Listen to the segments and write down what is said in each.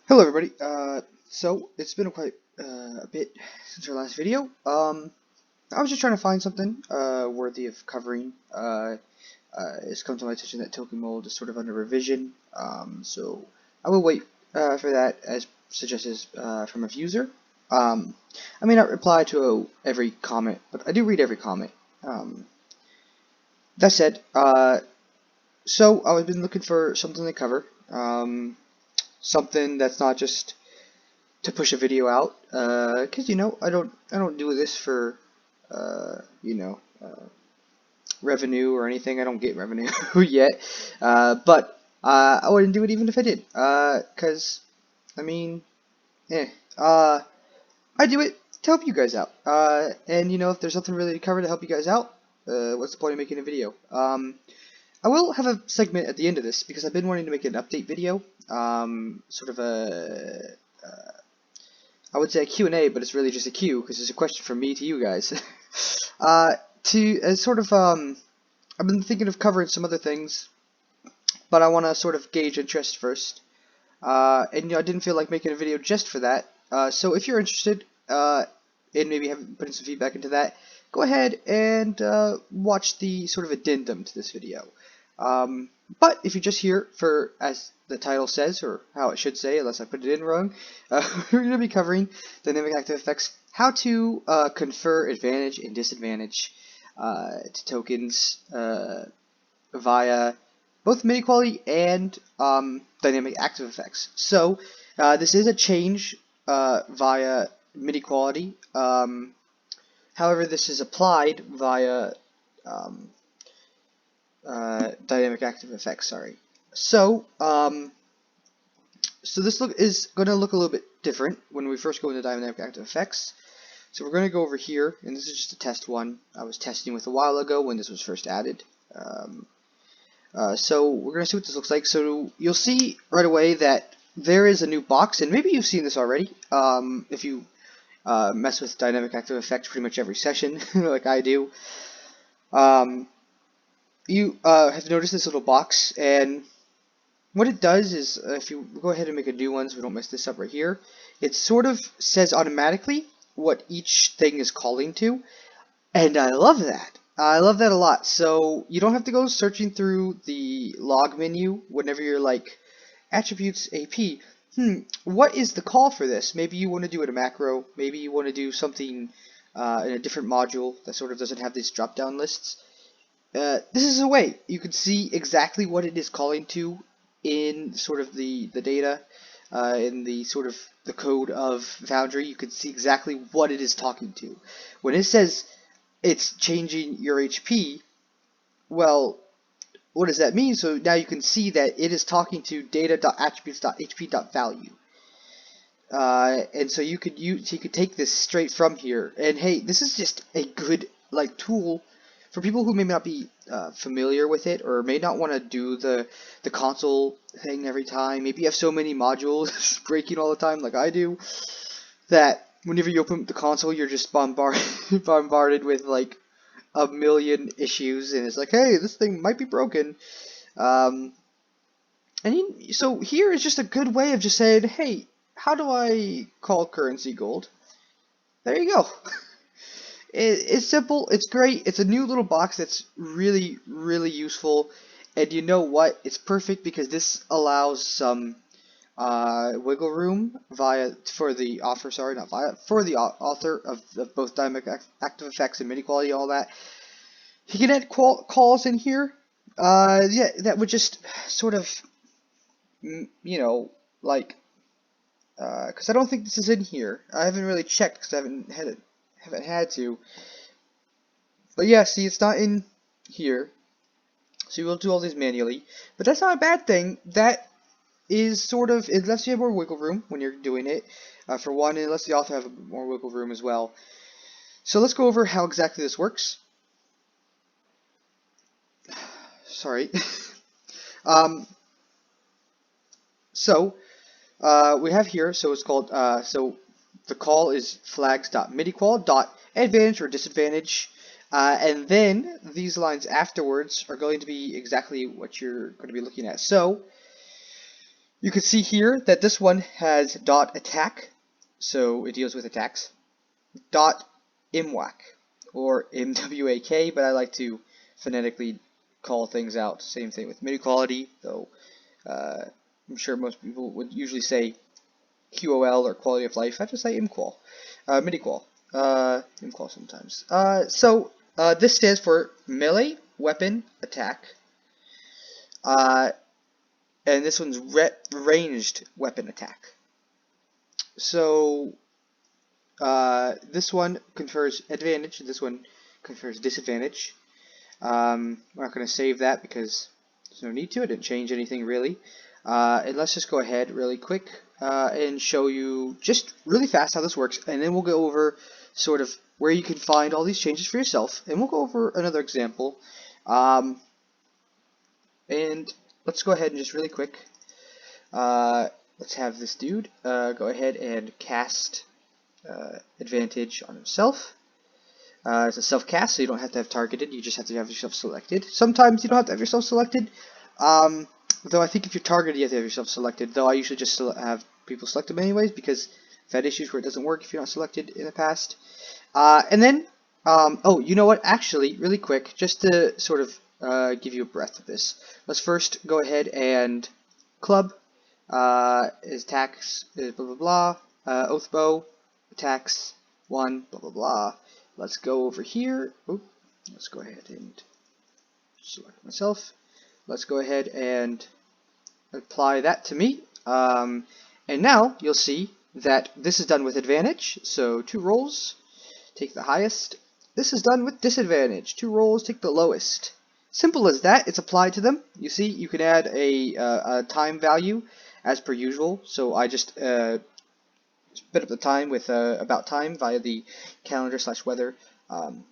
Hello everybody, so it's been quite a bit since our last video. I was just trying to find something worthy of covering. It's come to my attention that token mold is sort of under revision, so I will wait for that as suggested from a user. I may not reply to every comment, but I do read every comment. That said, so I've been looking for something to cover. Something that's not just to push a video out, because I don't do this for revenue or anything. I don't get revenue yet, but I wouldn't do it even if I did, because I mean, I do it to help you guys out, and if there's something really to cover to help you guys out, what's the point of making a video? I will have a segment at the end of this because I've been wanting to make an update video, sort of I would say a Q&A, but it's really just a Q because it's a question from me to you guys. I've been thinking of covering some other things, but I want to sort of gauge interest first. And I didn't feel like making a video just for that. So if you're interested, and maybe putting some feedback into that, go ahead and watch the sort of addendum to this video. But if you're just here for, as the title says, or how it should say, unless I put it in wrong, we're going to be covering dynamic active effects, how to confer advantage and disadvantage to tokens via both Midi-QOL and dynamic active effects. So this is a change via Midi-QOL. However, this is applied via dynamic active effects. Sorry. So so this is going to look a little bit different when we first go into dynamic active effects. So we're going to go over here, and this is just a test one I was testing with a while ago when this was first added. So we're going to see what this looks like. So you'll see right away that there is a new box, and maybe you've seen this already if you mess with dynamic active effects pretty much every session like I do. You have noticed this little box, and what it does is if you go ahead and make a new one so we don't mess this up right here, it sort of says automatically what each thing is calling to, and I love that. I love that a lot. So you don't have to go searching through the log menu whenever you're like attributes AP. What is the call for this? Maybe you want to do it a macro. Maybe you want to do something in a different module that sort of doesn't have these drop-down lists. This is a way you can see exactly what it is calling to in sort of the data, in the sort of the code of Foundry. You can see exactly what it is talking to. When it says it's changing your HP, well, what does that mean? So now you can see that it is talking to data.attributes.hp.value. And so you could take this straight from here. And hey, this is just a good tool for people who may not be familiar with it, or may not want to do the console thing every time. Maybe you have so many modules breaking all the time like I do, that whenever you open the console you're just bombarded with like a million issues, and it's like, hey, this thing might be broken. So here is just a good way of just saying, hey, how do I call currency gold? There you go. It's simple, it's great, it's a new little box that's really, really useful, and you know what? It's perfect because this allows some wiggle room for the author of both dynamic active effects and Midi-QOL, all that. He can add calls in here. Yeah, that would just sort of, because I don't think this is in here. I haven't really checked because I haven't had to. But yeah, see, it's not in here. So you will do all these manually. But that's not a bad thing. That is sort of, it lets you have more wiggle room when you're doing it. For one, it lets the author have more wiggle room as well. So let's go over how exactly this works. Sorry. We have here, so it's called, so the call is flags.midi-QOL.advantage or disadvantage, and then these lines afterwards are going to be exactly what you're going to be looking at. So You can see here that this one has dot attack, so it deals with attacks. Dot imwac, or MWAK, but I like to phonetically call things out. Same thing with MIDI quality, though I'm sure most people would usually say QOL or quality of life. I have to say MQOL, Midi-QOL, MQOL sometimes. This stands for melee weapon attack, and this one's ranged weapon attack. So this one confers advantage, this one confers disadvantage. We're not going to save that because there's no need to. It didn't change anything really. And let's just go ahead really quick and show you just really fast how this works, and then we'll go over sort of where you can find all these changes for yourself, and we'll go over another example. And let's go ahead and just really quick, let's have this dude go ahead and cast advantage on himself. It's a self-cast, so you don't have to have targeted, you just have to have yourself selected. Sometimes you don't have to have yourself selected, though I think if you're targeted you have to have yourself selected, though I usually just have people select them anyways, because I've had issues where it doesn't work if you're not selected in the past. And then, oh, you know what, actually, really quick, just to sort of give you a breath of this, let's first go ahead and club, is attacks, is blah blah blah, oath bow, attacks, 1, blah blah blah. Let's go over here. Oop, let's go ahead and select myself. Let's go ahead and apply that to me. And now you'll see that this is done with advantage. So 2 rolls, take the highest. This is done with disadvantage. 2 rolls, take the lowest. Simple as that. It's applied to them. You see, you can add a time value as per usual. So I just spit up the time with about time via the calendar/weather module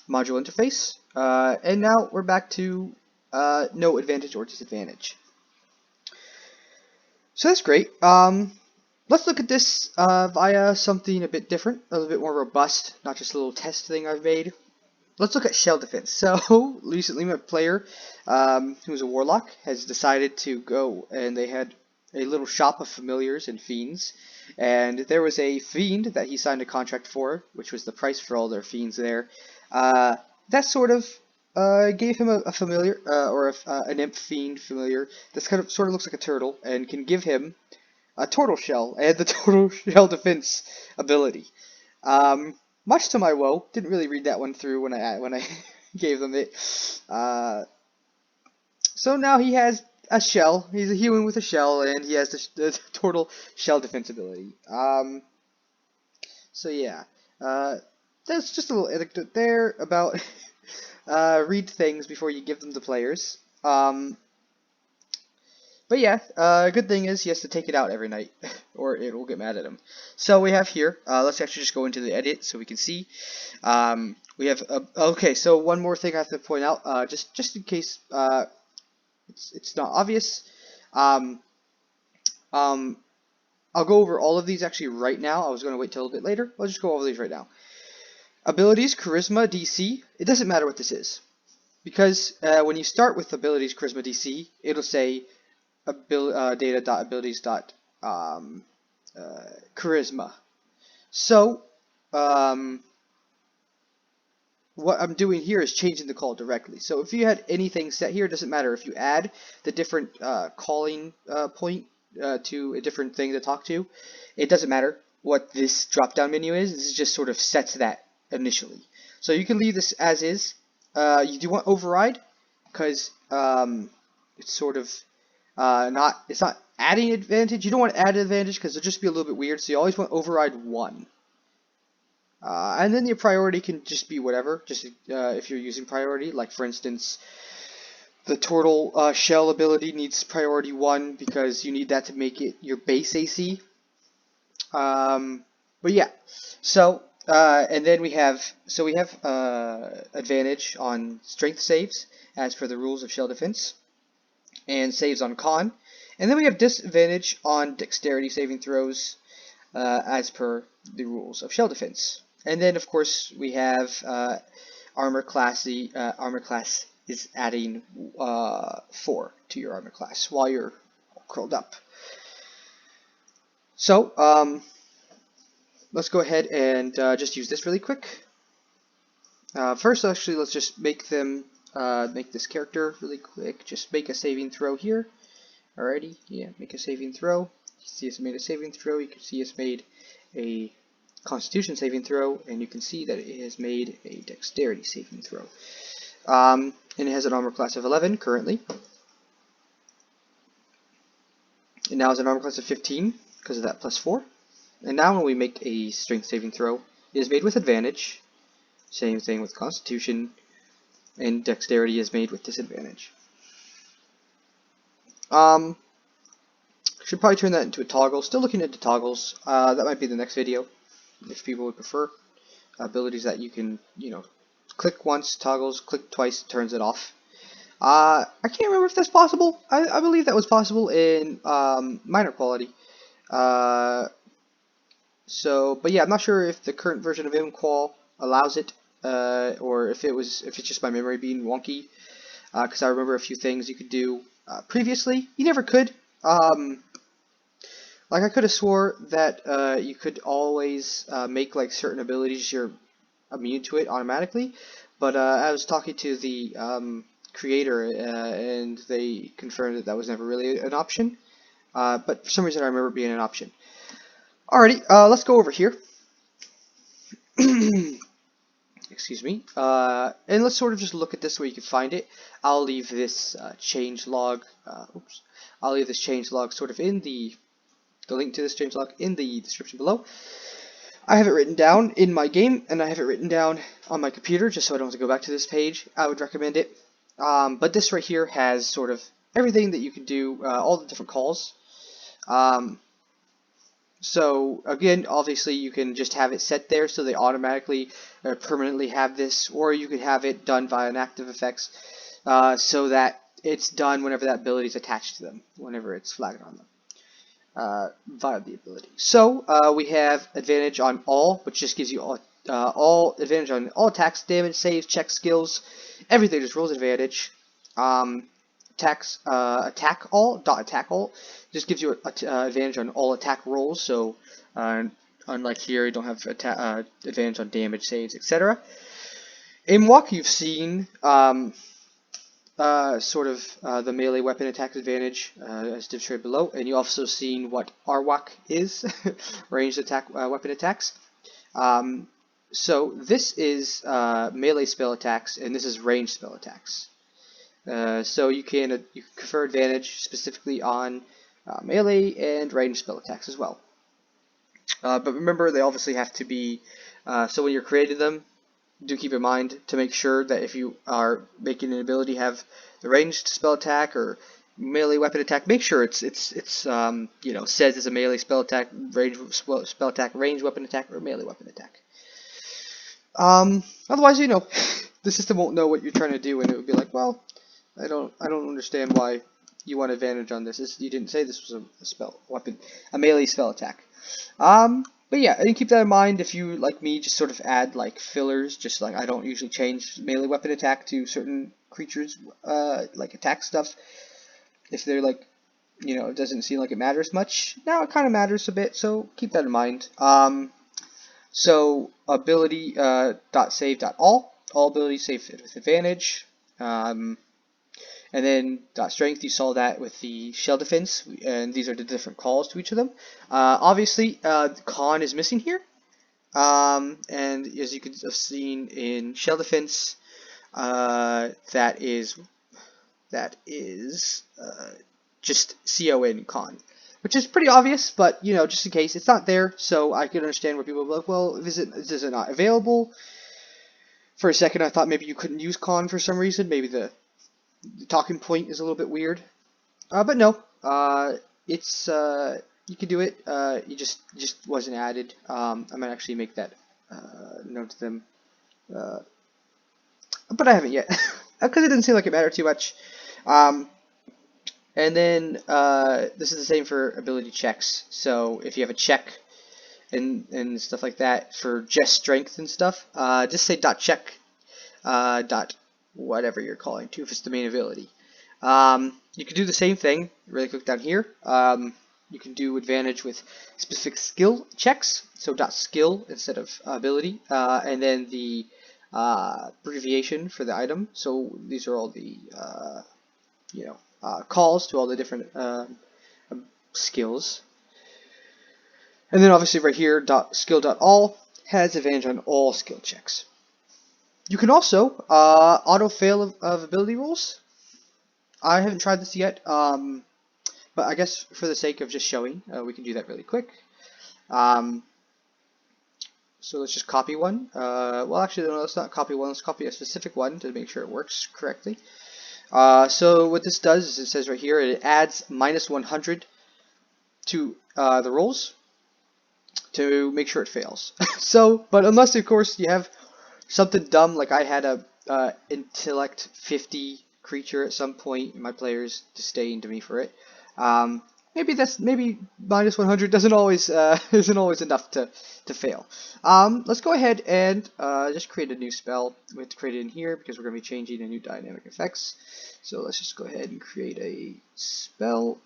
interface. And now we're back to no advantage or disadvantage. So that's great. Let's look at this via something a bit different, a little bit more robust, not just a little test thing I've made. Let's look at shell defense. So recently my player, who's a warlock, has decided to go, and they had a little shop of familiars and fiends, and there was a fiend that he signed a contract for, which was the price for all their fiends there. That sort of gave him a familiar, or an imp fiend familiar that's sort of looks like a turtle, and can give him a turtle shell and the turtle shell defense ability. Much to my woe, didn't really read that one through when I gave them it. So now he has a shell. He's a human with a shell, and he has the turtle shell defense ability. So yeah, that's just a little anecdote there about read things before you give them to players. But yeah, good thing is he has to take it out every night, or it will get mad at him. So we have here, let's actually just go into the edit so we can see. We have, okay, so one more thing I have to point out, just in case it's not obvious. I'll go over all of these actually right now. I was going to wait till a bit later. I'll just go over these right now. Abilities, Charisma, DC, it doesn't matter what this is. Because when you start with abilities, Charisma, DC, it'll say data.abilities.charisma. So, what I'm doing here is changing the call directly. So if you had anything set here, it doesn't matter. If you add the different calling point to a different thing to talk to, it doesn't matter what this drop-down menu is. This just sort of sets that initially. So you can leave this as is. You do want override because it's sort of it's not adding advantage. You don't want to add advantage because it'll just be a little bit weird. So you always want override 1. And then your priority can just be whatever, just if you're using priority, like for instance, the turtle shell ability needs priority 1 because you need that to make it your base AC. But yeah, so and then we have advantage on strength saves as per the rules of shell defense, and saves on con, and then we have disadvantage on dexterity saving throws as per the rules of shell defense. And then of course we have armor class. The armor class is adding 4 to your armor class while you're curled up. So let's go ahead and just use this really quick. First, actually, let's just make them make this character really quick. Just make a saving throw here. Alrighty, yeah, make a saving throw. You see us made a saving throw. You can see us made a Constitution saving throw, and you can see that it has made a Dexterity saving throw. And it has an armor class of 11 currently. And now it's an armor class of 15 because of that +4. And now when we make a Strength saving throw, it is made with advantage. Same thing with Constitution, and Dexterity is made with disadvantage. Should probably turn that into a toggle. Still looking into toggles. That might be the next video if people would prefer. Abilities that you can, click once, toggles, click twice, turns it off. I can't remember if that's possible. I believe that was possible in minor quality. But yeah, I'm not sure if the current version of Midi-QOL allows it, or if it's just my memory being wonky. Because I remember a few things you could do previously. You never could. Like I could have swore that you could always make like certain abilities you're immune to it automatically, but I was talking to the creator and they confirmed that that was never really an option. But for some reason I remember it being an option. Alrighty, let's go over here. Excuse me. And let's sort of just look at this where you can find it. I'll leave this change log. I'll leave this change log sort of in the link to this change log in the description below. I have it written down in my game, and I have it written down on my computer just so I don't have to go back to this page. I would recommend it. But this right here has sort of everything that you can do, all the different calls. So again, obviously you can just have it set there so they automatically permanently have this, or you could have it done via an active effects so that it's done whenever that ability is attached to them, whenever it's flagged on them. Via the ability. So we have advantage on all, which just gives you all advantage on all attacks, damage, saves, checks, skills, everything. Just rolls advantage. Attack all, attack all, just gives you advantage on all attack rolls. So unlike here, you don't have advantage on damage, saves, etc. In walk, you've seen sort of the melee weapon attack advantage as demonstrated below, and you also seen what RWAC is, ranged attack weapon attacks. So this is melee spell attacks, and this is ranged spell attacks. So you can confer advantage specifically on melee and ranged spell attacks as well. But remember, they obviously have to be, so when you're creating them, do keep in mind to make sure that if you are making an ability have the ranged spell attack or melee weapon attack, make sure it's says it's a melee spell attack, ranged spell attack, ranged weapon attack, or melee weapon attack. Otherwise, the system won't know what you're trying to do, and it would be like, well, I don't understand why you want advantage on this. You didn't say this was a melee spell attack. But yeah, and keep that in mind if you, like me, just sort of add like fillers, just like I don't usually change melee weapon attack to certain creatures, like attack stuff. If they're like, it doesn't seem like it matters much. Now it kind of matters a bit, so keep that in mind. So ability .save.all abilities save with advantage. And then .strength, you saw that with the shell defense, and these are the different calls to each of them. Obviously, con is missing here, and as you could have seen in shell defense, that is just con, which is pretty obvious, but just in case it's not there, so I can understand where people are like, well, is it not available? For a second, I thought maybe you couldn't use con for some reason, maybe the talking point is a little bit weird, but no, it's you can do it. You just wasn't added. I might actually make that known to them, but I haven't yet because it didn't seem like it mattered too much. And then this is the same for ability checks. So if you have a check and stuff like that for just strength and stuff, just say .check whatever you're calling to if it's the main ability. You can do the same thing really quick down here. you can do advantage with specific skill checks, so .skill instead of ability, and then the abbreviation for the item. So these are all the calls to all the different skills. And then obviously right here, .skill.all has advantage on all skill checks. You can also auto fail of ability rolls. I haven't tried this yet, but I guess for the sake of just showing, we can do that really quick. So let's just copy one. Well, actually, no, let's not copy one. Let's copy a specific one to make sure it works correctly. So what this does is it says right here, it adds -100 to the rolls to make sure it fails. So, but unless of course you have something dumb like I had a intellect 50 creature at some point, and my players disdained me for it. Maybe -100 doesn't always isn't always enough to fail. Let's go ahead and just create a new spell. We have to create it in here because we're going to be changing a new dynamic effects. So let's just go ahead and create a spell.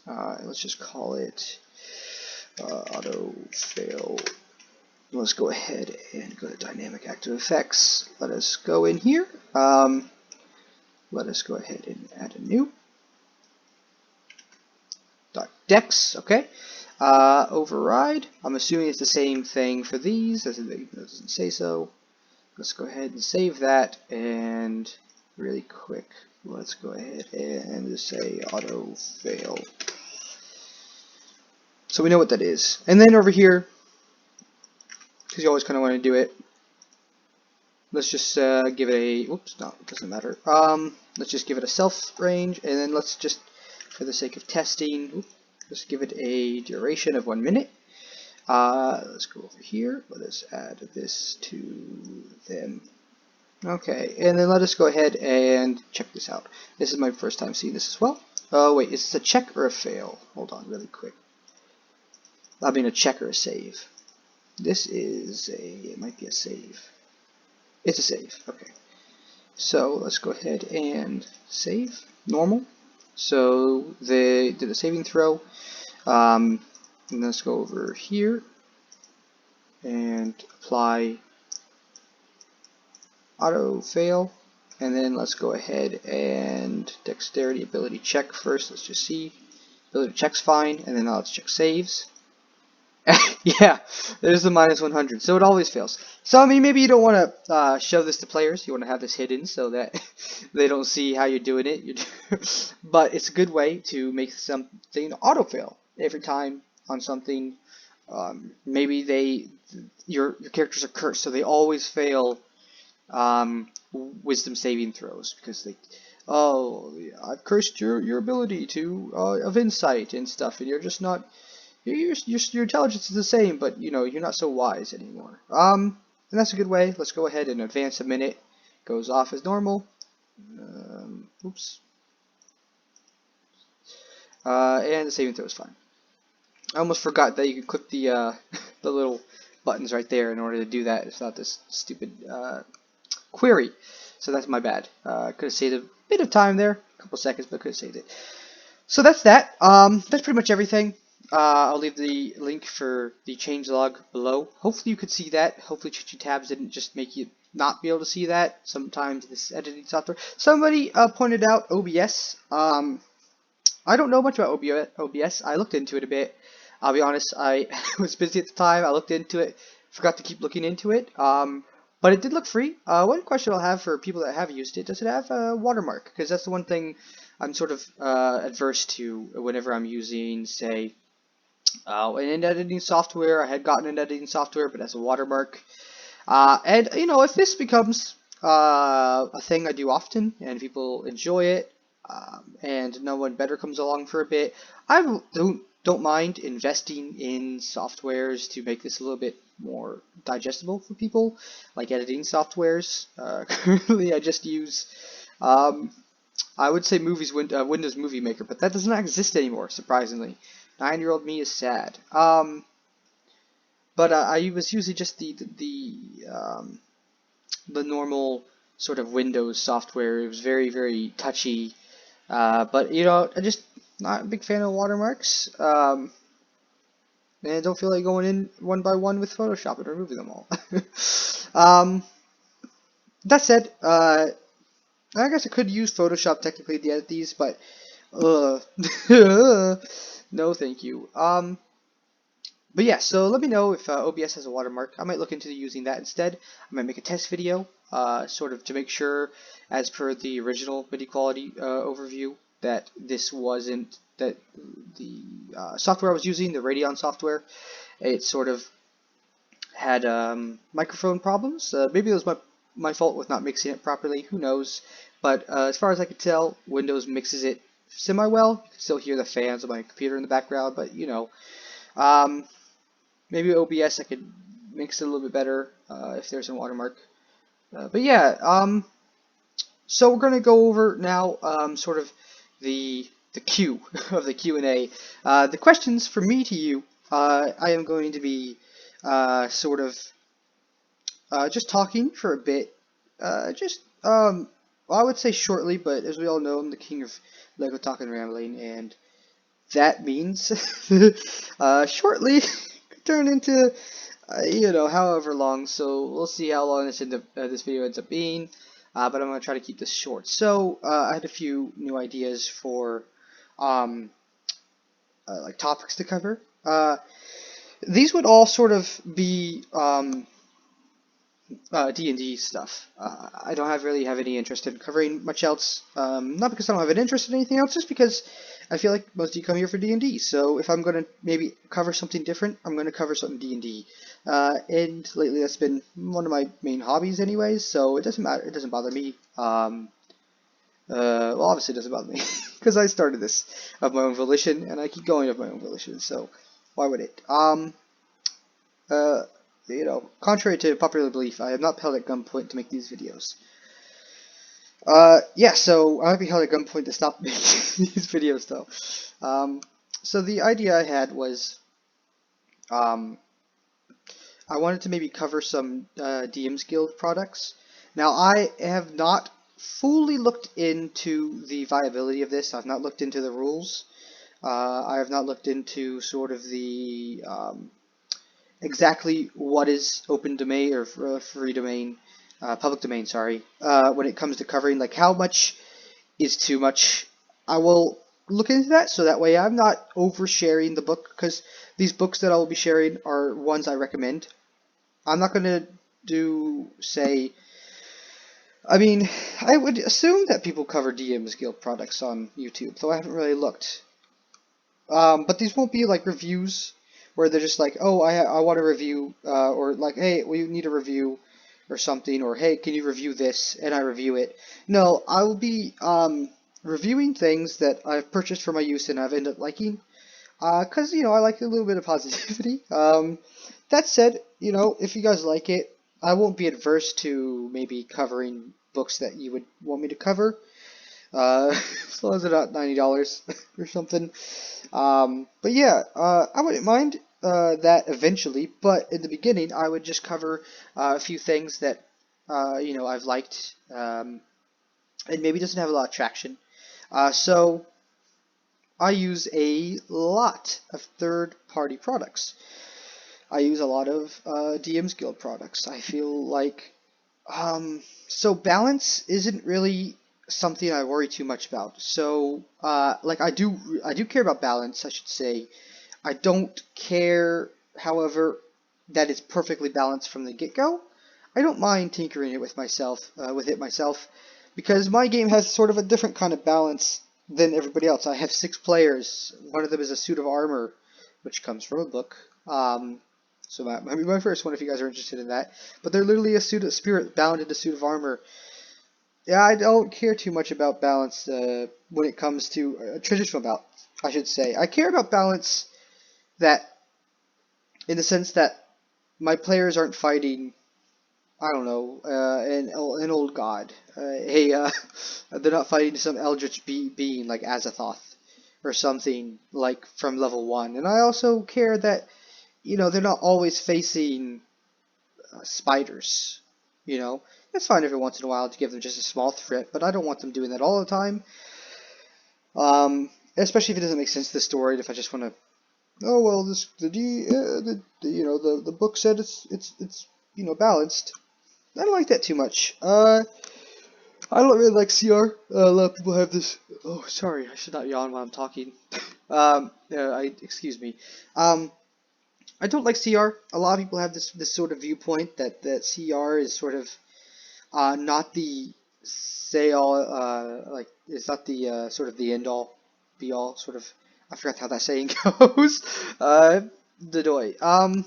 And let's just call it auto fail. Let's go ahead and go to dynamic active effects. Let us go in here. Let us go ahead and add a new .dex. Okay. Override. I'm assuming it's the same thing for these, as it doesn't say so. Let's go ahead and save that, and really quick, let's go ahead and just say auto fail. So we know what that is. And then over here, because you always kind of want to do it, let's just give it a, oops, no, it doesn't matter. Let's just give it a self range, and then let's just, for the sake of testing, let's give it a duration of 1 minute. Let's go over here. Let us add this to them. Okay, and then let us go ahead and check this out. This is my first time seeing this as well. Oh wait, is this a check or a fail? Hold on, really quick. I mean a check or a save. This is it might be a save. It's a save, okay. So let's go ahead and save, normal. So they did a saving throw. And let's go over here and apply auto fail. And then let's go ahead and dexterity ability check first. Let's just see. Ability check's fine, and then now let's check saves. Yeah, there's the -100, so it always fails. So I mean, maybe you don't want to show this to players. You want to have this hidden so that they don't see how you're doing it. But it's a good way to make something auto fail every time on something. Maybe your characters are cursed, so they always fail wisdom saving throws because I've cursed your ability to of insight and stuff, and you're just not. Your intelligence is the same, but you're not so wise anymore. And that's a good way. Let's go ahead and advance a minute. Goes off as normal. Oops. And the saving throw is fine. I almost forgot that you could click the the little buttons right there in order to do that. It's not this stupid query. So that's my bad. Could have saved a bit of time there, a couple seconds, but could have saved it. So that's that. That's pretty much everything. I'll leave the link for the changelog below. Hopefully you could see that. Hopefully changing tabs didn't just make you not be able to see that. Sometimes this editing software. Somebody pointed out OBS. I don't know much about OBS. I looked into it a bit. I'll be honest, I was busy at the time. I looked into it. Forgot to keep looking into it. But it did look free. One question I'll have for people that have used it, does it have a watermark? Because that's the one thing I'm sort of adverse to whenever I'm using, say, an editing software. I had gotten an editing software, but as a watermark. And if this becomes a thing I do often, and people enjoy it, and no one better comes along for a bit, I don't mind investing in softwares to make this a little bit more digestible for people, like editing softwares. Currently, I just use, I would say Windows Movie Maker, but that does not exist anymore, surprisingly. 9-year-old me is sad. But I was using just the normal sort of Windows software. It was very, very touchy. But I just Not a big fan of watermarks. And I don't feel like going in one by one with Photoshop and removing them all. um, that said, I guess I could use Photoshop technically to edit these, but no, thank you. But yeah, so let me know if OBS has a watermark. I might look into using that instead. I might make a test video, sort of to make sure, as per the original MIDI quality overview, that this wasn't, that the software I was using, the Radeon software, it sort of had microphone problems. Maybe it was my fault with not mixing it properly, who knows. But as far as I could tell, Windows mixes it semi-well. You can still hear the fans of my computer in the background, but you know. Maybe OBS I could mix it a little bit better if there's a watermark. But yeah, so we're going to go over now sort of the Q of the Q&A. The questions from me to you, I am going to be sort of just talking for a bit. Well, I would say shortly, but as we all know, I'm the king of Lego talk and rambling, and that means shortly could turn into you know, however long. So we'll see how long this video ends up being. But I'm going to try to keep this short. So I had a few new ideas for like topics to cover. These would all sort of be D&D stuff. I don't really have any interest in covering much else. Not because I don't have an interest in anything else, just because I feel like most of you come here for D&D. So if I'm going to maybe cover something different, I'm going to cover something D&D. And lately that's been one of my main hobbies anyways, so it doesn't matter. It doesn't bother me. Well, obviously it doesn't bother me because I started this of my own volition, and I keep going of my own volition, so why would it? You know, contrary to popular belief, I am not held at gunpoint to make these videos. Yeah, so I might be held at gunpoint to stop making these videos, though. So the idea I had was, I wanted to maybe cover some DM's Guild products. Now, I have not fully looked into the viability of this. I've not looked into the rules. I have not looked into sort of the exactly what is open domain or free domain, public domain, sorry, when it comes to covering, like how much is too much. I will look into that so that way I'm not oversharing the book, because these books that I will be sharing are ones I recommend. I'm not going to do, say, I mean, I would assume that people cover DM's Guild products on YouTube, though I haven't really looked. But these won't be like reviews where they're just like, oh, I want a review, or like, hey, we need a review or something, or hey, can you review this, and I review it. No, I will be reviewing things that I've purchased for my use and I've ended up liking, because, you know, I like a little bit of positivity. That said, you know, if you guys like it, I won't be adverse to maybe covering books that you would want me to cover. As long as they're not $90 or something. But yeah, I wouldn't mind that eventually, but in the beginning, I would just cover a few things that you know, I've liked, and maybe doesn't have a lot of traction. So I use a lot of third-party products. I use a lot of DM's Guild products. I feel like so balance isn't really something I worry too much about. So like I do care about balance, I should say. I don't care, however, that it's perfectly balanced from the get-go. I don't mind tinkering it with myself, because my game has sort of a different kind of balance than everybody else. I have 6 players. One of them is a suit of armor, which comes from a book. So my first one, if you guys are interested in that. But they're literally a spirit bound in a suit of armor. Yeah, I don't care too much about balance when it comes to traditional balance, I should say. I care about balance that, in the sense that my players aren't fighting, I don't know, an old god. They're not fighting some eldritch being like Azathoth or something like from level 1. And I also care that, you know, they're not always facing spiders. You know, it's fine every once in a while to give them just a small threat, but I don't want them doing that all the time. especially if it doesn't make sense to the story. If I just want to, oh well, this the book said it's balanced. I don't like that too much. I don't really like CR. A lot of people have this. Oh, sorry, I should not yawn while I'm talking. Excuse me. Um, I don't like CR. A lot of people have this sort of viewpoint that CR is sort of not the say all like it's not the sort of the end all be all sort of. I forgot how that saying goes. The doy. Uh,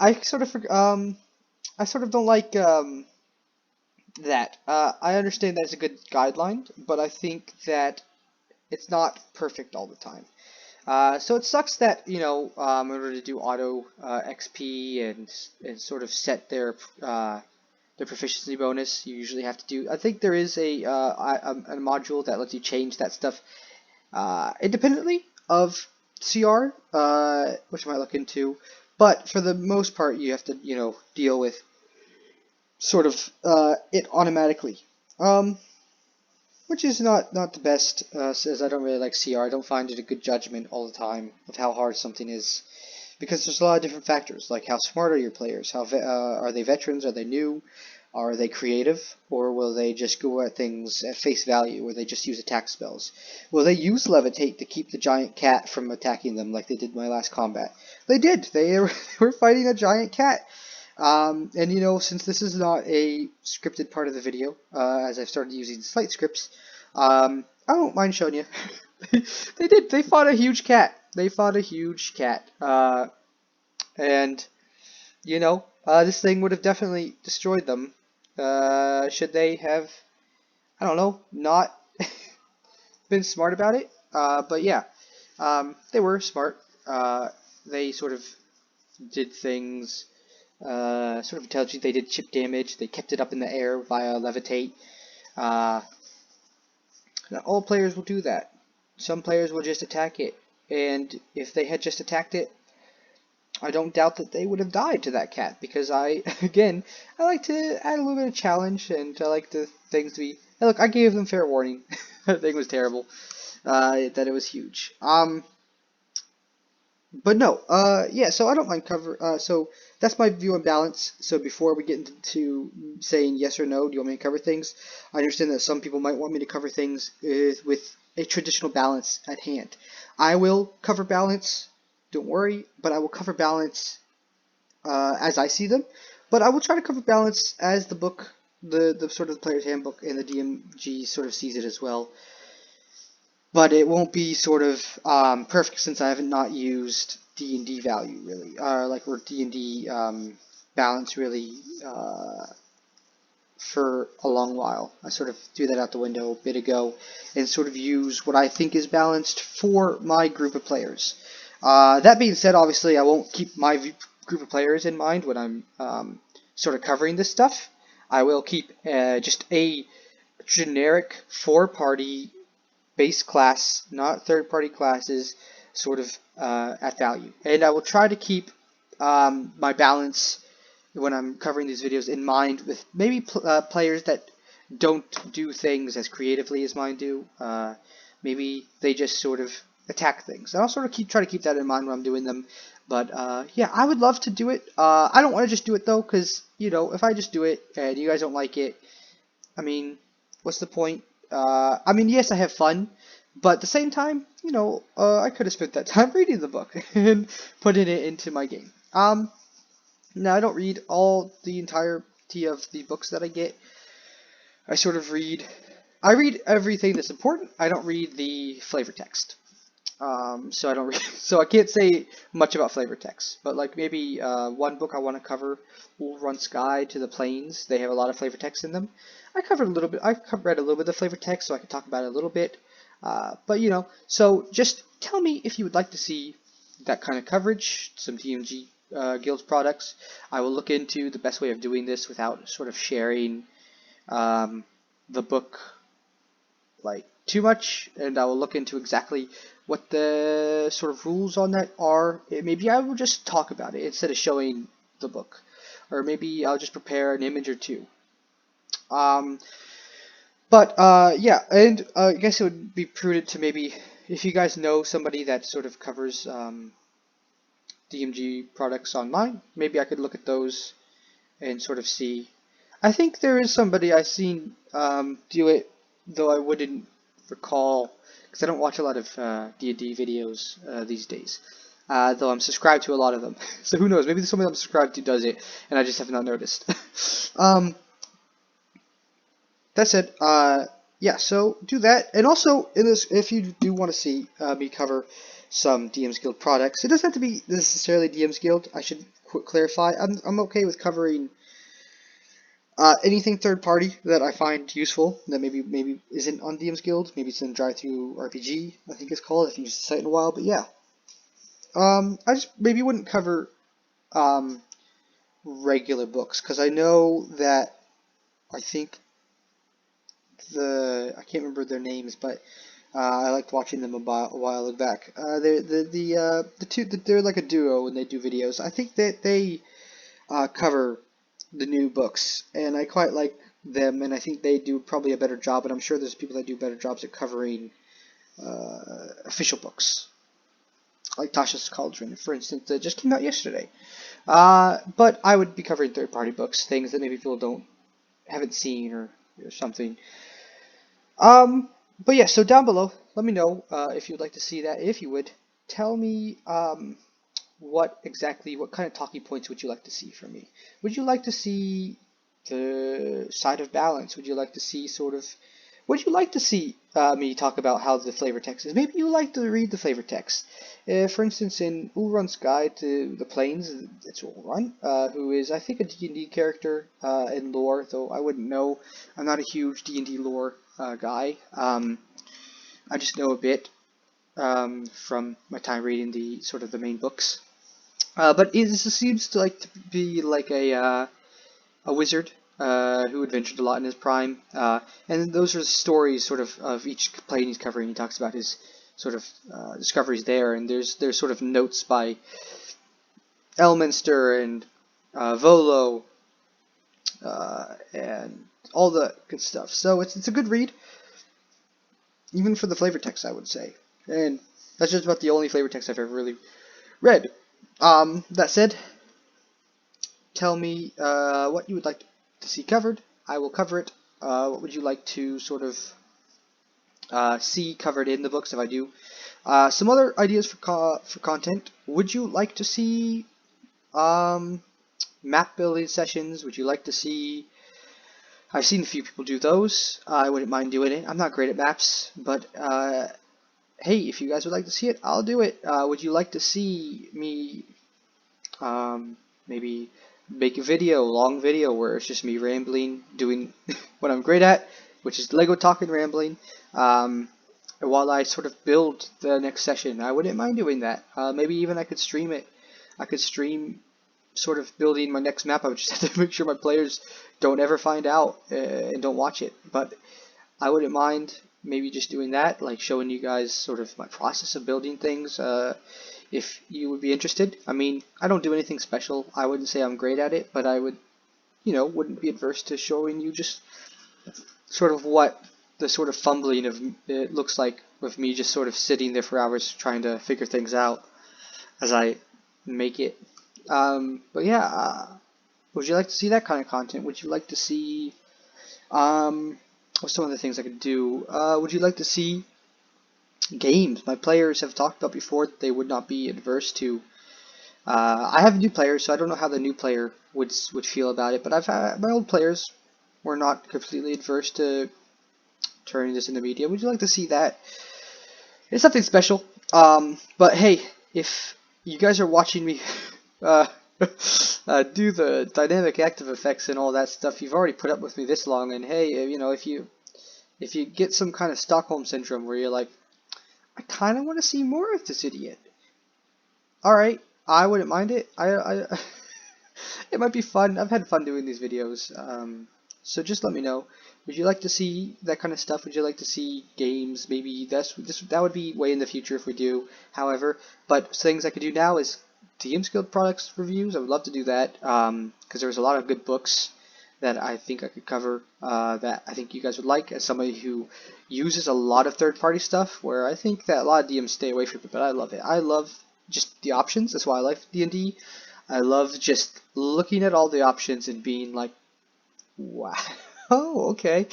I sort of I sort of don't like that. I understand that it's a good guideline, but I think that it's not perfect all the time. So it sucks that in order to do auto XP and sort of set their proficiency bonus, you usually have to do. I think there is a module that lets you change that stuff independently of CR, which I might look into. But for the most part, you have to deal with sort of it automatically. Which is not the best, as I don't really like CR. I don't find it a good judgment all the time of how hard something is, because there's a lot of different factors, like how smart are your players, are they veterans, are they new, are they creative, or will they just go at things at face value, or they just use attack spells? Will they use levitate to keep the giant cat from attacking them like they did in my last combat? They did. They were fighting a giant cat. And since this is not a scripted part of the video, as I've started using slate scripts, I don't mind showing you. They fought a huge cat. They fought a huge cat. And, this thing would have definitely destroyed them. Should they have, I don't know, not been smart about it? But yeah, they were smart. They sort of did things sort of intelligent. They did chip damage. They kept it up in the air via levitate. Not all players will do that. Some players will just attack it, and if they had just attacked it, I don't doubt that they would have died to that cat, because I like to add a little bit of challenge, and I like the things to be. Hey, look, I gave them fair warning. That thing was terrible. That it was huge. But no, yeah, so I don't mind cover, so that's my view on balance. So before we get into saying yes or no, do you want me to cover things? I understand that some people might want me to cover things with a traditional balance at hand. I will cover balance, don't worry, but I will cover balance as I see them. But I will try to cover balance as the book, the sort of the player's handbook and the DMG sort of sees it as well. But it won't be sort of perfect, since I haven't not used D&D value really, or D&D balance really for a long while. I sort of threw that out the window a bit ago and sort of use what I think is balanced for my group of players. That being said, obviously I won't keep my group of players in mind when I'm sort of covering this stuff. I will keep just a generic 4-party base class, not third-party classes, sort of at value. And I will try to keep my balance when I'm covering these videos in mind with maybe players that don't do things as creatively as mine do. Maybe they just sort of attack things. And I'll sort of try to keep that in mind when I'm doing them. But yeah, I would love to do it. I don't want to just do it though, because if I just do it and you guys don't like it, I mean, what's the point? I mean, yes, I have fun, but at the same time, I could have spent that time reading the book and putting it into my game. Now, I don't read the entirety of the books that I get. I sort of read everything that's important. I don't read the flavor text. So I don't read, so I can't say much about flavor text, but like maybe one book I want to cover, Wolf Guide to the Plains. They have a lot of flavor text in them. I covered a little bit. I've read a little bit of flavor text, so I can talk about it a little bit. But so just tell me if you would like to see that kind of coverage, some DMG Guilds products. I will look into the best way of doing this without sort of sharing the book like too much, and I will look into exactly what the sort of rules on that are. Maybe I will just talk about it instead of showing the book, or maybe I'll just prepare an image or two. But yeah, and I guess it would be prudent to maybe, if you guys know somebody that sort of covers DMG products online, maybe I could look at those and sort of see. I think there is somebody I've seen do it, though I wouldn't recall, because I don't watch a lot of D&D videos these days. Though I'm subscribed to a lot of them. So who knows, maybe somebody I'm subscribed to does it, and I just have not noticed. That said, yeah, so do that. And also, in this, if you do want to see me cover some DM's Guild products, it doesn't have to be necessarily DM's Guild. I should clarify. I'm okay with covering anything third party that I find useful that maybe isn't on DM's Guild. Maybe it's in Drive-Thru RPG, I think it's called. I haven't used the site in a while, but yeah. I just maybe wouldn't cover regular books because I know that I think I can't remember their names, but I liked watching them a while back. They're like a duo and they do videos. I think that they cover the new books, and I quite like them, and I think they do probably a better job. But I'm sure there's people that do better jobs at covering official books, like Tasha's Cauldron, for instance, that just came out yesterday. But I would be covering third-party books, things that maybe people haven't seen or something. But yeah, so down below, let me know if you'd like to see that. If you would, tell me what kind of talking points would you like to see from me? Would you like to see the side of balance? Would you like to see would you like to see me talk about how the flavor text is? Maybe you like to read the flavor text. For instance, in Ulrun's Guide to the Plains, it's Ulrun, who is, I think, a D&D character in lore, though I wouldn't know. I'm not a huge D&D lore guy. I just know a bit from my time reading the main books. But it seems to be like a wizard who adventured a lot in his prime, and those are the stories of each plane he's covering. He talks about his discoveries there, and there's sort of notes by Elminster and Volo and all the good stuff. So it's a good read, even for the flavor text, I would say. And that's just about the only flavor text I've ever really read. That said, tell me what you would like to see covered. I will cover it. What would you like to see covered in the books if I do? Some other ideas for content. Would you like to see map building sessions? Would you like to see... I've seen a few people do those. I wouldn't mind doing it. I'm not great at maps, but hey, if you guys would like to see it, I'll do it. Would you like to see me maybe make a long video where it's just me rambling, doing what I'm great at, which is Lego talk and rambling, while I sort of build the next session? I wouldn't mind doing that. Maybe even I could stream it. I could stream sort of building my next map. I would just have to make sure my players don't ever find out and don't watch it. But I wouldn't mind maybe just doing that, like showing you guys sort of my process of building things. If you would be interested. I mean, I don't do anything special. I wouldn't say I'm great at it, but I would, wouldn't be adverse to showing you just sort of what the sort of fumbling of it looks like with me just sort of sitting there for hours trying to figure things out as I make it. But yeah, would you like to see that kind of content? Would you like to see, what's some of the things I could do? Would you like to see games? My players have talked about before that they would not be adverse to. I have new players, so I don't know how the new player would feel about it. But I've had my old players were not completely adverse to turning this into media. Would you like to see that? It's nothing special. But hey, if you guys are watching me do the dynamic active effects and all that stuff, you've already put up with me this long. And hey, if you get some kind of Stockholm syndrome where you're like, I kind of want to see more of this idiot. Alright, I wouldn't mind it. It might be fun. I've had fun doing these videos. So just let me know. Would you like to see that kind of stuff? Would you like to see games? Maybe that would be way in the future if we do. However, but things I could do now is DM's Guild products reviews. I would love to do that because there's a lot of good books that I think I could cover, that I think you guys would like, as somebody who uses a lot of third-party stuff, where I think that a lot of DMs stay away from it, but I love it. I love just the options. That's why I like D&D. I love just looking at all the options and being like, wow. Oh, okay.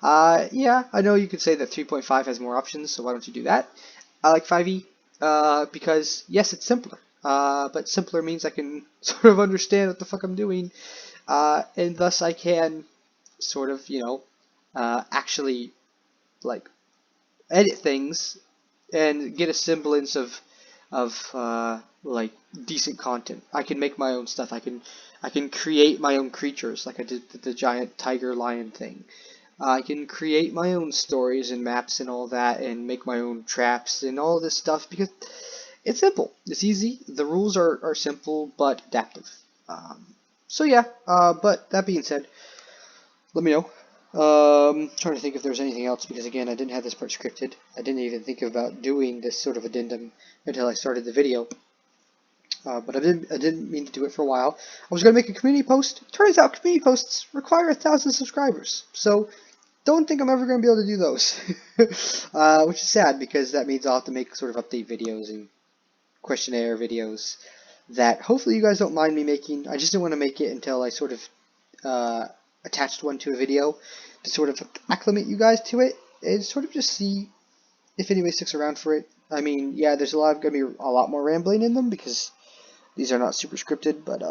Yeah, I know you could say that 3.5 has more options, so why don't you do that? I like 5e, because yes, it's simpler. But simpler means I can sort of understand what the fuck I'm doing, and thus I can sort of, actually like edit things and get a semblance of like decent content. I can make my own stuff. I can create my own creatures, like I did the giant tiger lion thing. I can create my own stories and maps and all that, and make my own traps and all this stuff, because it's simple. It's easy. The rules are simple but adaptive. So yeah. But that being said, let me know. Trying to think if there's anything else, because again, I didn't have this part scripted. I didn't even think about doing this sort of addendum until I started the video. But I didn't mean to do it for a while. I was going to make a community post. Turns out community posts require 1,000 subscribers. So don't think I'm ever going to be able to do those. Which is sad, because that means I'll have to make sort of update videos and questionnaire videos that hopefully you guys don't mind me making. I just didn't want to make it until I sort of attached one to a video to sort of acclimate you guys to it and sort of just see if anybody sticks around for it. I mean, yeah, there's going to be a lot more rambling in them, because these are not super scripted, but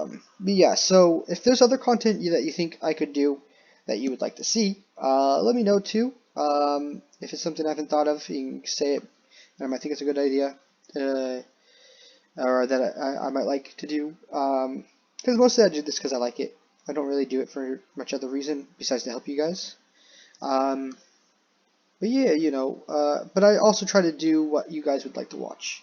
yeah, so if there's other content that you think I could do that you would like to see, let me know too. If it's something I haven't thought of, you can say it, and I might think it's a good idea, or that I might like to do, because mostly I do this because I like it. I don't really do it for much other reason besides to help you guys. But yeah, but I also try to do what you guys would like to watch.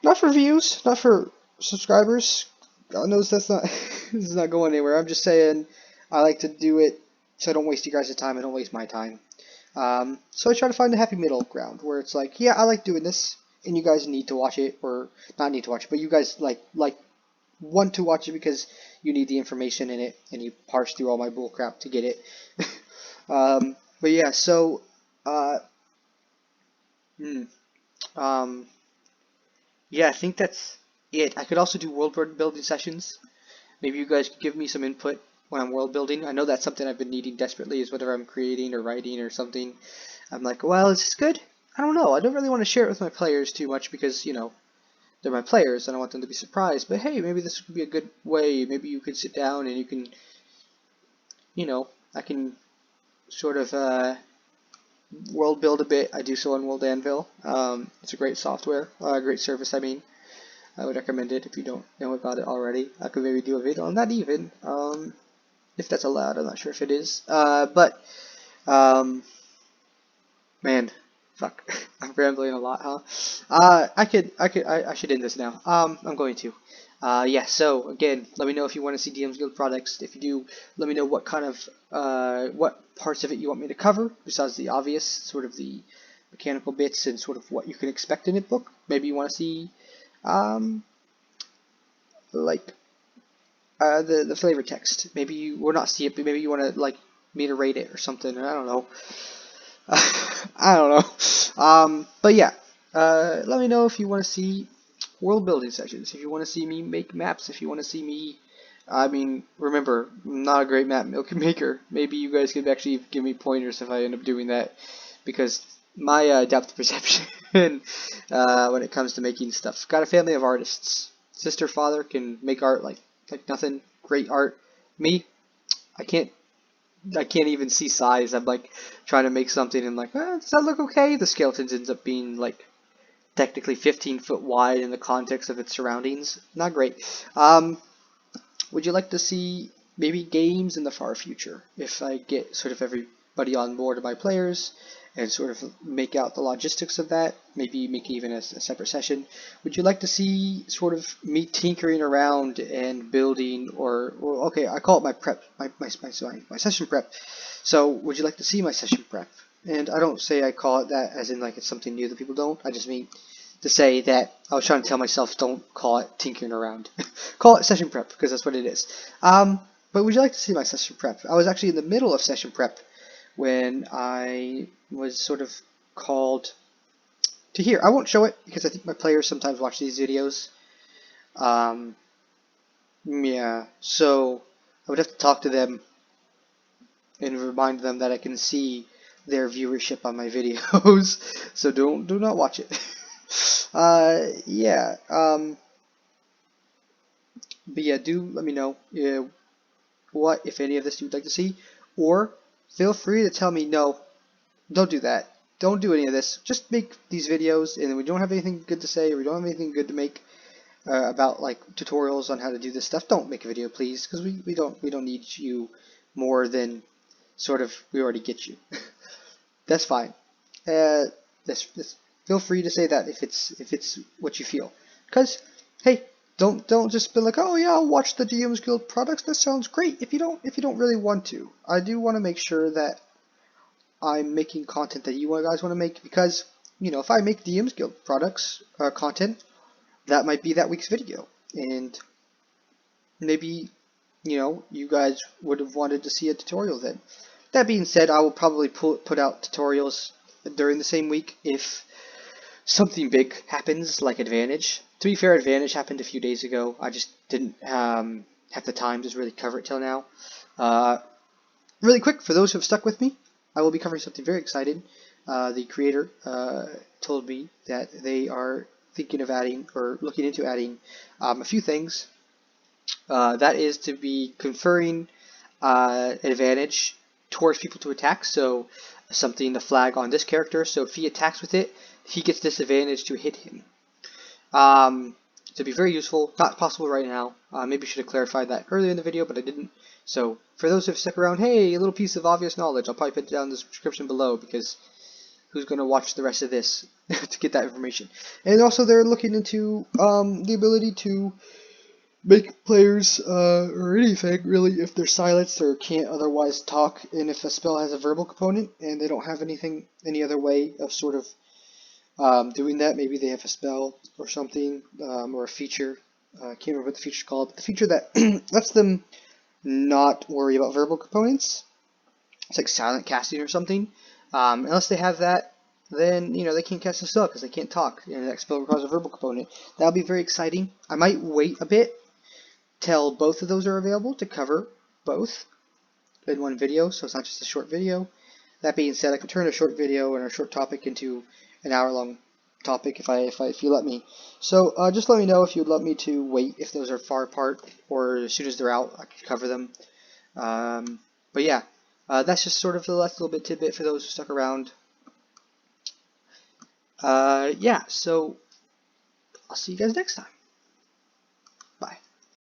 Not for views, not for subscribers. God knows that's not this is not going anywhere. I'm just saying I like to do it so I don't waste you guys' time. I don't waste my time. So I try to find a happy middle ground where it's like, yeah, I like doing this, and you guys need to watch it, or not need to watch it, but you guys like want to watch it because you need the information in it, and you parse through all my bullcrap to get it. But yeah, so hmm, um, yeah, I think that's it. I could also do world building sessions. Maybe you guys could give me some input when I'm world building. I know that's something I've been needing desperately, is whatever I'm creating or writing or something. I'm like, well, is this good? I don't know. I don't really want to share it with my players too much, because, they're my players and I want them to be surprised. But hey, maybe this could be a good way. Maybe you could sit down and you can, I can sort of world build a bit. I do so on World Anvil. It's a great software, great service, I mean. I would recommend it if you don't know about it already. I could maybe do a video on that even, if that's allowed. I'm not sure if it is. But man, fuck, I'm rambling a lot, huh? I should end this now. I'm going to. Yeah. So again, let me know if you want to see DM's Guild products. If you do, let me know what kind of what parts of it you want me to cover, besides the obvious, sort of the mechanical bits and sort of what you can expect in a book. Maybe you want to see like the flavor text. Maybe you will not see it, but maybe you want to like me to rate it or something. I don't know. I don't know. But yeah, let me know if you want to see world building sessions. If you want to see me make maps. If you want to see me. I mean, remember, I'm not a great map maker. Maybe you guys could actually give me pointers if I end up doing that, because my depth perception when it comes to making stuff. Got a family of artists. Sister, father can make art like nothing. Great art. Me, I can't even see size. I'm like trying to make something and like, does that look okay? The skeletons ends up being like technically 15 foot wide in the context of its surroundings. Not great. Would you like to see maybe games in the far future? If I get sort of everybody on board of my players and sort of make out the logistics of that, maybe make even a separate session. Would you like to see sort of me tinkering around and building, or okay, I call it my prep, my session prep. So would you like to see my session prep? And I don't say I call it that as in like it's something new that people don't. I just mean to say that I was trying to tell myself, don't call it tinkering around. Call it session prep, because that's what it is. But would you like to see my session prep? I was actually in the middle of session prep when I was sort of called to here. I won't show it because I think my players sometimes watch these videos. Yeah, so I would have to talk to them and remind them that I can see their viewership on my videos. So do not watch it. Yeah. But yeah, do let me know what, if any of this you'd like to see, or feel free to tell me no, don't do that. Don't do any of this. Just make these videos, and we don't have anything good to say, or we don't have anything good to make about like tutorials on how to do this stuff. Don't make a video, please, because we don't need you more than sort of we already get you. That's fine. This feel free to say that if it's what you feel, because hey, don't just be like, oh yeah, I'll watch the DM's Guild products. That sounds great. If you don't really want to, I do want to make sure that I'm making content that you guys want to make, because if I make DM's Guild products content, that might be that week's video, and maybe you guys would have wanted to see a tutorial then. That being said, I will probably put out tutorials during the same week if something big happens, like Advantage. To be fair, Advantage happened a few days ago. I just didn't have the time to really cover it till now. Really quick, for those who have stuck with me, I will be covering something very exciting. The creator told me that they are thinking of adding, or looking into adding, a few things. That is to be conferring advantage towards people to attack. So something, the flag on this character, so if he attacks with it, he gets disadvantage to hit him. To be very useful, not possible right now. Maybe should have clarified that earlier in the video, but I didn't. So for those who have stuck around, hey, a little piece of obvious knowledge. I'll probably put it down in the description below, because who's going to watch the rest of this to get that information? And also they're looking into the ability to make players, or anything really, if they're silenced or can't otherwise talk, and if a spell has a verbal component and they don't have any other way of sort of doing that. Maybe they have a spell or something, or a feature. I can't remember what the feature's called, but the feature that lets them not worry about verbal components. It's like silent casting or something. Unless they have that, then they can't cast a spell because they can't talk, and that spell requires a verbal component. That'll be very exciting. I might wait a bit till both of those are available to cover both in one video, so it's not just a short video. That being said, I can turn a short video and a short topic into an hour-long topic if you let me. So just let me know if you'd let me to wait if those are far apart, or as soon as they're out, I can cover them. But yeah, that's just sort of the last little bit tidbit for those who stuck around. Yeah, so I'll see you guys next time.